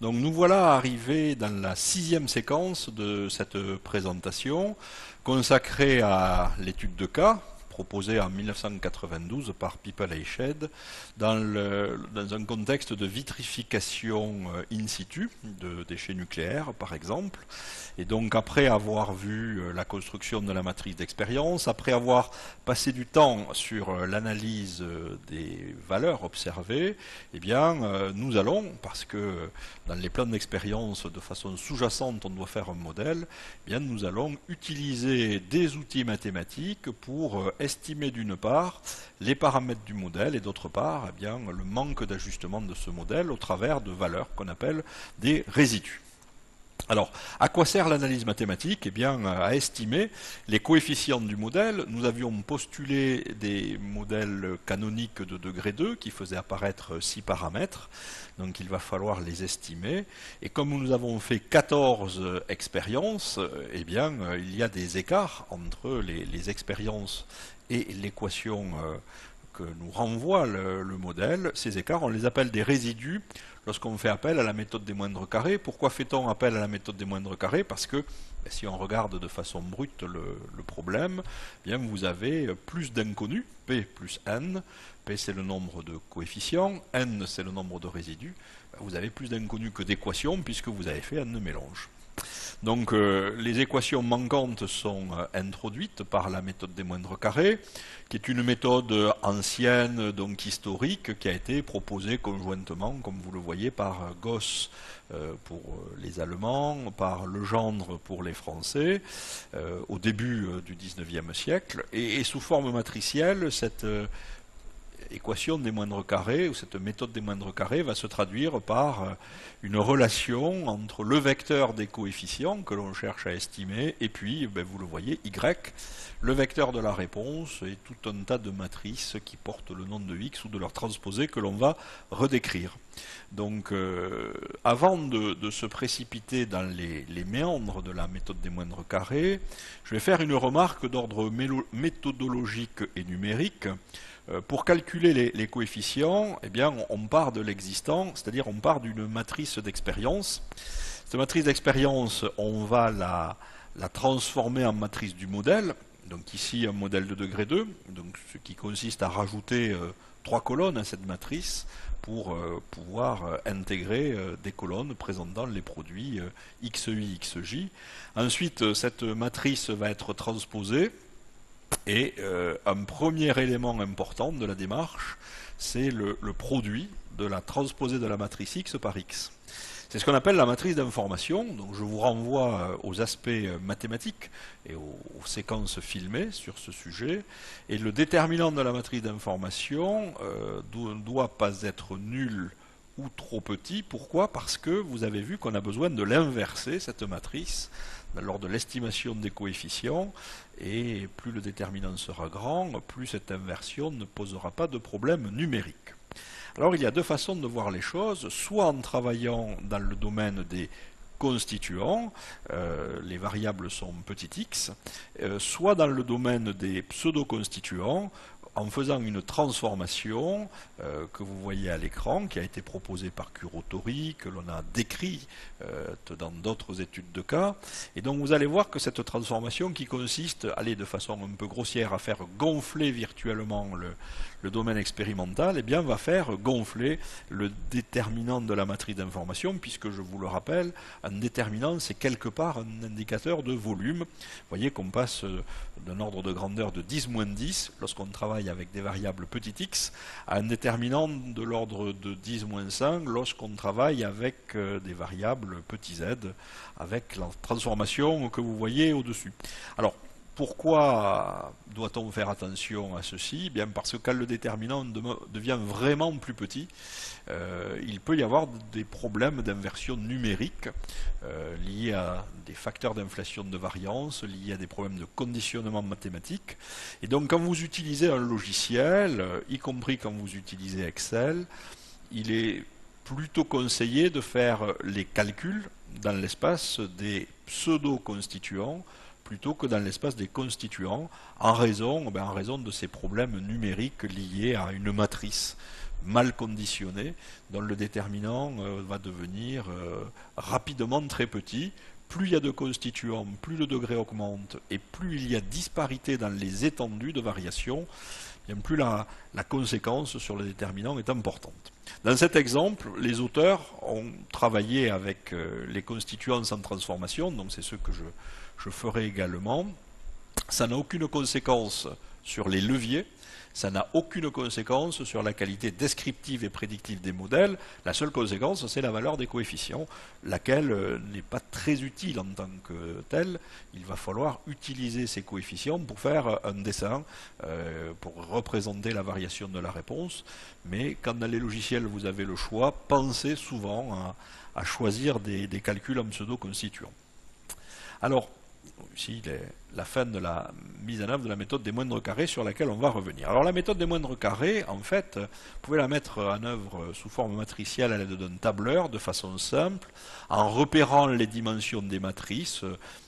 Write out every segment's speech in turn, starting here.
Donc nous voilà arrivés dans la 6e séquence de cette présentation consacrée à l'étude de cas proposée en 1992 par People Eichhed dans un contexte de vitrification in situ de déchets nucléaires par exemple. Et donc après avoir vu la construction de la matrice d'expérience, après avoir passé du temps sur l'analyse des valeurs observées, eh bien nous allons, parce que dans les plans d'expérience de façon sous-jacente on doit faire un modèle, eh bien nous allons utiliser des outils mathématiques pour estimer d'une part les paramètres du modèle et d'autre part eh bien, le manque d'ajustement de ce modèle au travers de valeurs qu'on appelle des résidus. Alors, à quoi sert l'analyse mathématique? Eh bien, à estimer les coefficients du modèle. Nous avions postulé des modèles canoniques de degré 2 qui faisaient apparaître 6 paramètres. Donc, il va falloir les estimer. Et comme nous avons fait 14 expériences, eh bien, il y a des écarts entre les expériences et l'équation que nous renvoie le modèle. Ces écarts, on les appelle des résidus lorsqu'on fait appel à la méthode des moindres carrés. Pourquoi fait-on appel à la méthode des moindres carrés? Parce que si on regarde de façon brute le problème, eh bien vous avez plus d'inconnus, P plus N. P c'est le nombre de coefficients, N c'est le nombre de résidus. Vous avez plus d'inconnus que d'équations puisque vous avez fait un mélange. Donc les équations manquantes sont introduites par la méthode des moindres carrés, qui est une méthode ancienne, donc historique, qui a été proposée conjointement, comme vous le voyez, par Gauss pour les Allemands, par Legendre pour les Français, au début du XIXe siècle, et sous forme matricielle, cette équation des moindres carrés, ou cette méthode des moindres carrés, va se traduire par une relation entre le vecteur des coefficients que l'on cherche à estimer, et puis, vous le voyez, y, le vecteur de la réponse, et tout un tas de matrices qui portent le nom de x ou de leur transposé que l'on va redécrire. Donc, avant de se précipiter dans les méandres de la méthode des moindres carrés, je vais faire une remarque d'ordre méthodologique et numérique. Pour calculer les coefficients, eh bien, on part de l'existant, c'est-à-dire on part d'une matrice d'expérience. Cette matrice d'expérience, on va la transformer en matrice du modèle. Donc ici, un modèle de degré 2, donc ce qui consiste à rajouter 3 colonnes à cette matrice pour pouvoir intégrer des colonnes présentant les produits XI, XJ. Ensuite, cette matrice va être transposée. Et un premier élément important de la démarche, c'est le produit de la transposée de la matrice X par X. C'est ce qu'on appelle la matrice d'information. Donc je vous renvoie aux aspects mathématiques et aux séquences filmées sur ce sujet. Et le déterminant de la matrice d'information ne doit pas être nul ou trop petit. Pourquoi? Parce que vous avez vu qu'on a besoin de l'inverser, cette matrice, lors de l'estimation des coefficients, et plus le déterminant sera grand, plus cette inversion ne posera pas de problème numérique. Alors il y a deux façons de voir les choses, soit en travaillant dans le domaine des constituants, les variables sont petit x, soit dans le domaine des pseudo-constituants, en faisant une transformation que vous voyez à l'écran, qui a été proposée par Kurotori, que l'on a décrit dans d'autres études de cas. Et donc vous allez voir que cette transformation qui consiste, de façon un peu grossière, à faire gonfler virtuellement le domaine expérimental, eh bien va faire gonfler le déterminant de la matrice d'information, puisque je vous le rappelle, un déterminant c'est quelque part un indicateur de volume. Vous voyez qu'on passe d'un ordre de grandeur de 10-10 lorsqu'on travaille avec des variables petit x à un déterminant de l'ordre de 10-5 lorsqu'on travaille avec des variables petit z, avec la transformation que vous voyez au-dessus. Alors, pourquoi doit-on faire attention à ceci? Bien parce que quand le déterminant devient vraiment plus petit, il peut y avoir des problèmes d'inversion numérique liés à des facteurs d'inflation de variance, liés à des problèmes de conditionnement mathématique. Et donc quand vous utilisez un logiciel, y compris quand vous utilisez Excel, il est plutôt conseillé de faire les calculs dans l'espace des pseudo-constituants plutôt que dans l'espace des constituants, en raison de ces problèmes numériques liés à une matrice mal conditionnée, dont le déterminant va devenir rapidement très petit. Plus il y a de constituants, plus le degré augmente, et plus il y a disparité dans les étendues de variation, bien plus la conséquence sur le déterminant est importante. Dans cet exemple, les auteurs ont travaillé avec les constituants sans transformation, donc c'est ce que je ferai également. Ça n'a aucune conséquence sur les leviers, ça n'a aucune conséquence sur la qualité descriptive et prédictive des modèles. La seule conséquence, c'est la valeur des coefficients, laquelle n'est pas très utile en tant que telle. Il va falloir utiliser ces coefficients pour faire un dessin, pour représenter la variation de la réponse. Mais quand dans les logiciels vous avez le choix, pensez souvent à choisir des calculs en pseudo-constituants. Alors, ici, la fin de la mise en œuvre de la méthode des moindres carrés sur laquelle on va revenir. Alors la méthode des moindres carrés, en fait, vous pouvez la mettre en œuvre sous forme matricielle à l'aide d'un tableur de façon simple, en repérant les dimensions des matrices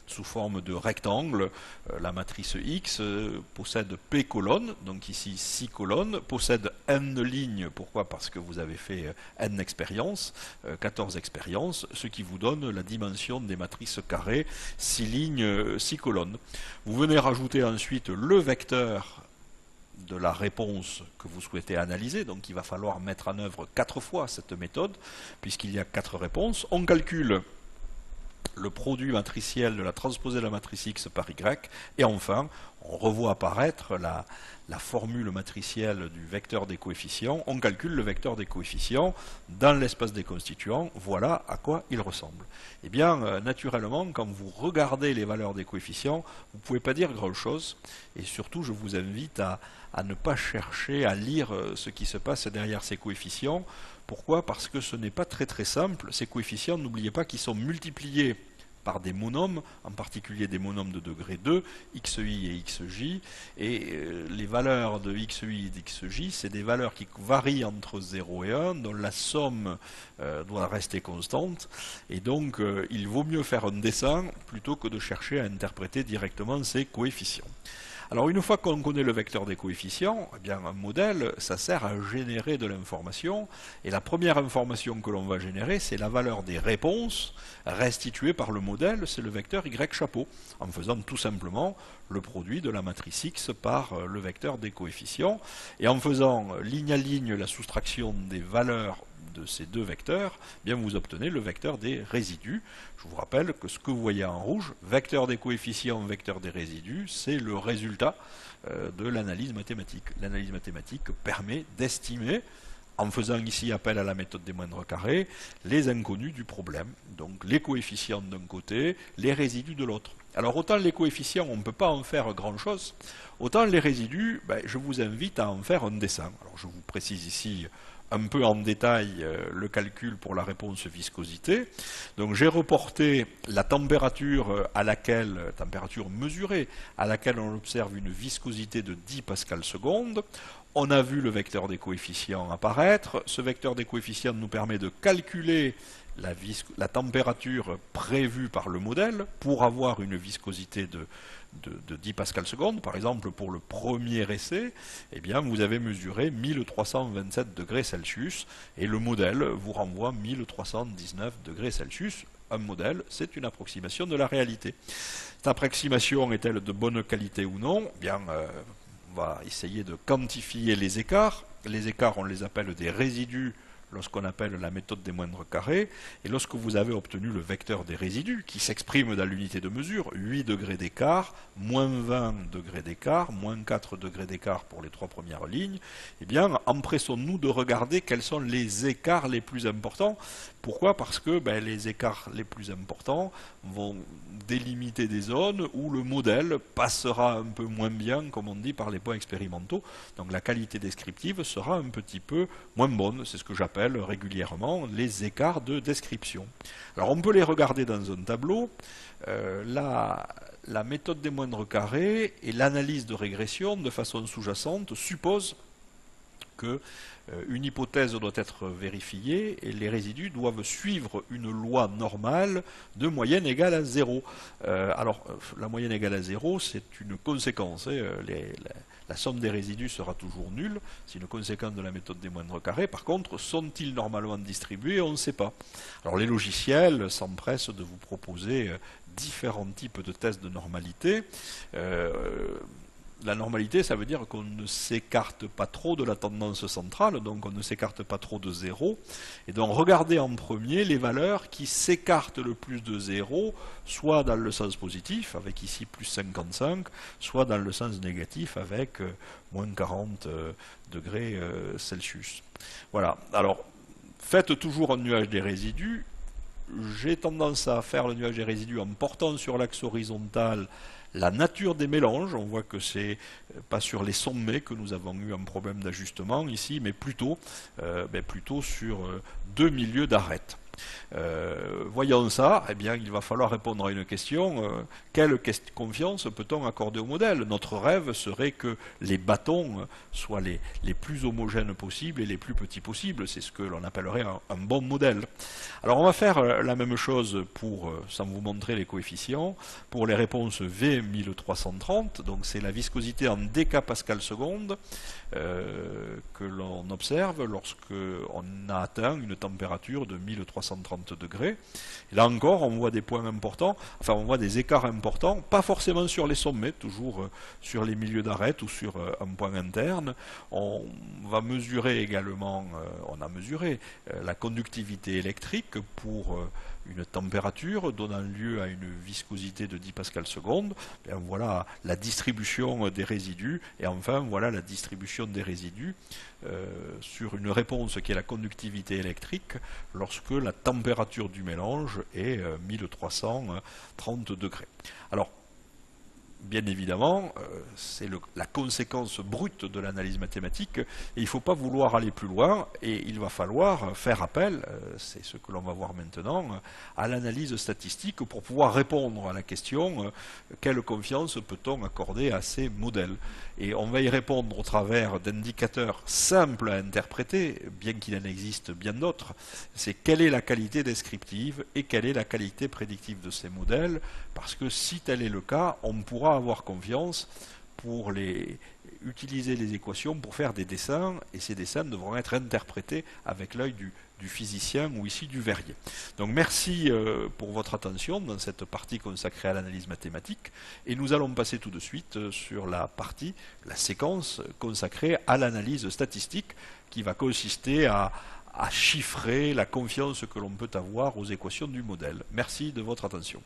sous forme de rectangle. La matrice X possède P colonnes, donc ici 6 colonnes, possède N lignes. Pourquoi? Parce que vous avez fait N expériences, 14 expériences, ce qui vous donne la dimension des matrices carrées, 6 lignes, 6 colonnes. Vous venez rajouter ensuite le vecteur de la réponse que vous souhaitez analyser, donc il va falloir mettre en œuvre 4 fois cette méthode, puisqu'il y a 4 réponses. On calcule le produit matriciel de la transposée de la matrice X par Y, et enfin, on revoit apparaître la formule matricielle du vecteur des coefficients, on calcule le vecteur des coefficients dans l'espace des constituants, voilà à quoi il ressemble. Eh bien, naturellement, quand vous regardez les valeurs des coefficients, vous ne pouvez pas dire grand-chose, et surtout, je vous invite à ne pas chercher à lire ce qui se passe derrière ces coefficients. Pourquoi? Parce que ce n'est pas très simple. Ces coefficients, n'oubliez pas qu'ils sont multipliés par des monomes, en particulier des monomes de degré 2, xi et xj, et les valeurs de xi et d'xj, c'est des valeurs qui varient entre 0 et 1, dont la somme doit rester constante, et donc il vaut mieux faire un dessin plutôt que de chercher à interpréter directement ces coefficients. Alors une fois qu'on connaît le vecteur des coefficients, eh bien un modèle, ça sert à générer de l'information, et la première information que l'on va générer, c'est la valeur des réponses restituées par le modèle, c'est le vecteur y chapeau, en faisant tout simplement le produit de la matrice X par le vecteur des coefficients, et en faisant ligne à ligne la soustraction des valeurs de ces deux vecteurs, eh bien vous obtenez le vecteur des résidus. Je vous rappelle que ce que vous voyez en rouge, vecteur des coefficients, vecteur des résidus, c'est le résultat de l'analyse mathématique. L'analyse mathématique permet d'estimer, en faisant ici appel à la méthode des moindres carrés, les inconnus du problème. Donc les coefficients d'un côté, les résidus de l'autre. Alors autant les coefficients, on ne peut pas en faire grand-chose, autant les résidus, je vous invite à en faire un dessin. Alors je vous précise ici un peu en détail le calcul pour la réponse viscosité. Donc j'ai reporté la température température mesurée, à laquelle on observe une viscosité de 10 pascal seconde. On a vu le vecteur des coefficients apparaître. Ce vecteur des coefficients nous permet de calculer la température prévue par le modèle pour avoir une viscosité de 10 pascal seconde. Par exemple, pour le premier essai, eh bien, vous avez mesuré 1327 degrés Celsius et le modèle vous renvoie 1319 degrés Celsius. Un modèle, c'est une approximation de la réalité. Cette approximation est-elle de bonne qualité ou non? Eh bien, on va essayer de quantifier les écarts. Les écarts, on les appelle des résidus lorsqu'on appelle la méthode des moindres carrés, et lorsque vous avez obtenu le vecteur des résidus, qui s'exprime dans l'unité de mesure, 8 degrés d'écart, moins 20 degrés d'écart, moins 4 degrés d'écart pour les 3 premières lignes, eh bien, empressons-nous de regarder quels sont les écarts les plus importants. Pourquoi? Parce que les écarts les plus importants vont délimiter des zones où le modèle passera un peu moins bien, comme on dit, par les points expérimentaux. Donc la qualité descriptive sera un petit peu moins bonne. C'est ce que j'appelle régulièrement les écarts de description. Alors on peut les regarder dans un tableau. La méthode des moindres carrés et l'analyse de régression de façon sous-jacente suppose que une hypothèse doit être vérifiée et les résidus doivent suivre une loi normale de moyenne égale à 0. Alors, la moyenne égale à 0, c'est une conséquence. La somme des résidus sera toujours nulle. C'est une conséquence de la méthode des moindres carrés. Par contre, sont-ils normalement distribués? On ne sait pas. Alors, les logiciels s'empressent de vous proposer différents types de tests de normalité. La normalité, ça veut dire qu'on ne s'écarte pas trop de la tendance centrale, donc on ne s'écarte pas trop de 0. Et donc regardez en premier les valeurs qui s'écartent le plus de 0, soit dans le sens positif, avec ici plus 55, soit dans le sens négatif, avec moins 40 degrés Celsius. Voilà, alors faites toujours un nuage des résidus. J'ai tendance à faire le nuage des résidus en portant sur l'axe horizontal la nature des mélanges. On voit que c'est pas sur les sommets que nous avons eu un problème d'ajustement ici, mais plutôt sur deux milieux d'arête. Voyant ça, eh bien, il va falloir répondre à une question. Quelle confiance peut-on accorder au modèle? Notre rêve serait que les bâtons soient les plus homogènes possibles et les plus petits possibles. C'est ce que l'on appellerait un bon modèle. Alors on va faire la même chose pour, sans vous montrer les coefficients, pour les réponses V1330. Donc c'est la viscosité en décapascal seconde que l'on observe lorsque on a atteint une température de 1330 degrés. Et là encore, on voit des points importants, enfin on voit des écarts importants, pas forcément sur les sommets, toujours sur les milieux d'arête ou sur un point interne. On va mesurer également, on a mesuré la conductivité électrique pour une température donnant lieu à une viscosité de 10 pascal seconde. Bien, voilà la distribution des résidus, et enfin voilà la distribution des résidus sur une réponse qui est la conductivité électrique lorsque la température du mélange est 1330 degrés. Alors, bien évidemment, c'est la conséquence brute de l'analyse mathématique, et il ne faut pas vouloir aller plus loin, et il va falloir faire appel, c'est ce que l'on va voir maintenant, à l'analyse statistique pour pouvoir répondre à la question quelle confiance peut-on accorder à ces modèles. Et on va y répondre au travers d'indicateurs simples à interpréter, bien qu'il en existe bien d'autres. C'est quelle est la qualité descriptive et quelle est la qualité prédictive de ces modèles, parce que si tel est le cas, on pourra avoir confiance pour utiliser les équations pour faire des dessins, et ces dessins devront être interprétés avec l'œil du physicien ou ici du verrier. Donc merci pour votre attention dans cette partie consacrée à l'analyse mathématique, et nous allons passer tout de suite sur la séquence consacrée à l'analyse statistique, qui va consister à chiffrer la confiance que l'on peut avoir aux équations du modèle. Merci de votre attention.